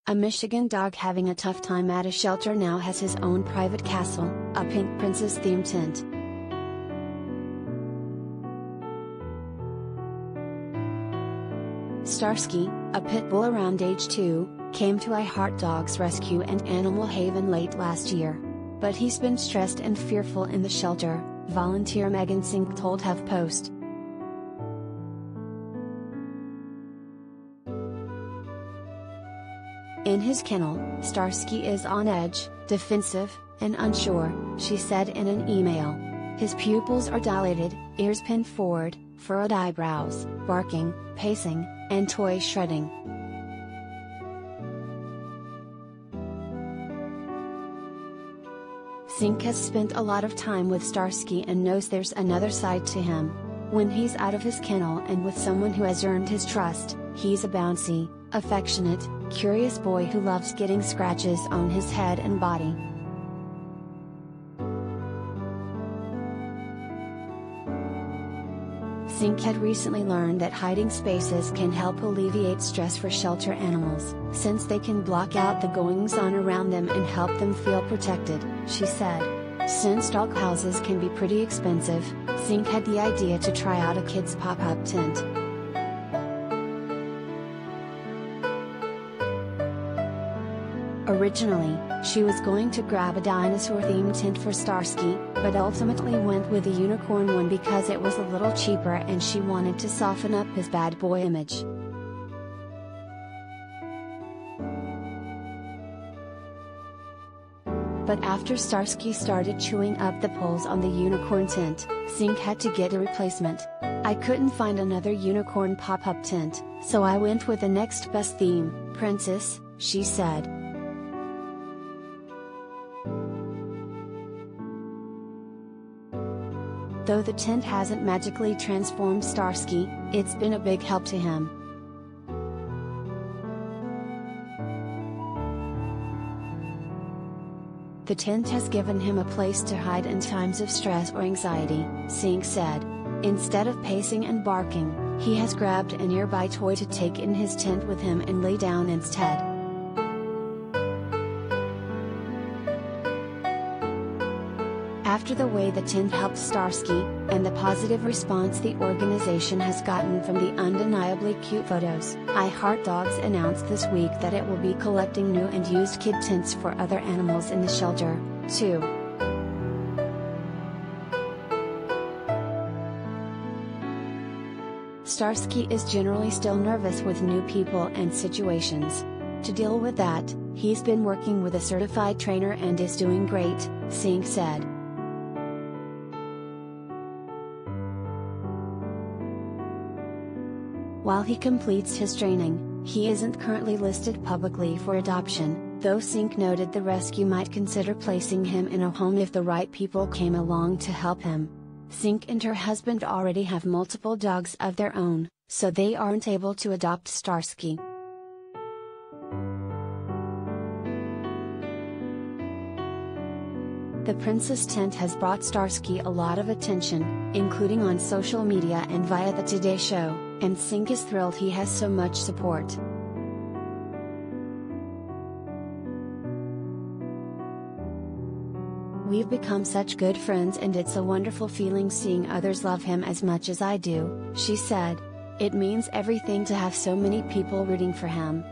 A Michigan dog having a tough time at a shelter now has his own private castle, a pink princess-themed tent. Starsky, a pit bull around age 2, came to I Heart Dogs Rescue and Animal Haven late last year. But he's been stressed and fearful in the shelter, volunteer Megan Synk told HuffPost. In his kennel, Starsky is on edge, defensive, and unsure, she said in an email. His pupils are dilated, ears pinned forward, furrowed eyebrows, barking, pacing, and toy shredding. Synk has spent a lot of time with Starsky and knows there's another side to him. When he's out of his kennel and with someone who has earned his trust, he's a bouncy, affectionate, curious boy who loves getting scratches on his head and body. Synk had recently learned that hiding spaces can help alleviate stress for shelter animals, since they can block out the goings-on around them and help them feel protected, she said. Since dog houses can be pretty expensive, Synk had the idea to try out a kid's pop-up tent. Originally, she was going to grab a dinosaur-themed tent for Starsky, but ultimately went with a unicorn one because it was a little cheaper and she wanted to soften up his bad boy image. But after Starsky started chewing up the poles on the unicorn tent, Synk had to get a replacement. I couldn't find another unicorn pop-up tent, so I went with the next best theme, Princess, she said. Though the tent hasn't magically transformed Starsky, it's been a big help to him. The tent has given him a place to hide in times of stress or anxiety, Synk said. Instead of pacing and barking, he has grabbed a nearby toy to take in his tent with him and lay down instead. After the way the tent helped Starsky, and the positive response the organization has gotten from the undeniably cute photos, I Heart Dogs announced this week that it will be collecting new and used kid tents for other animals in the shelter, too. Starsky is generally still nervous with new people and situations. To deal with that, he's been working with a certified trainer and is doing great, Synk said. While he completes his training, he isn't currently listed publicly for adoption, though Synk noted the rescue might consider placing him in a home if the right people came along to help him. Synk and her husband already have multiple dogs of their own, so they aren't able to adopt Starsky. The Princess tent has brought Starsky a lot of attention, including on social media and via the Today Show, and Synk is thrilled he has so much support. We've become such good friends and it's a wonderful feeling seeing others love him as much as I do, she said. It means everything to have so many people rooting for him.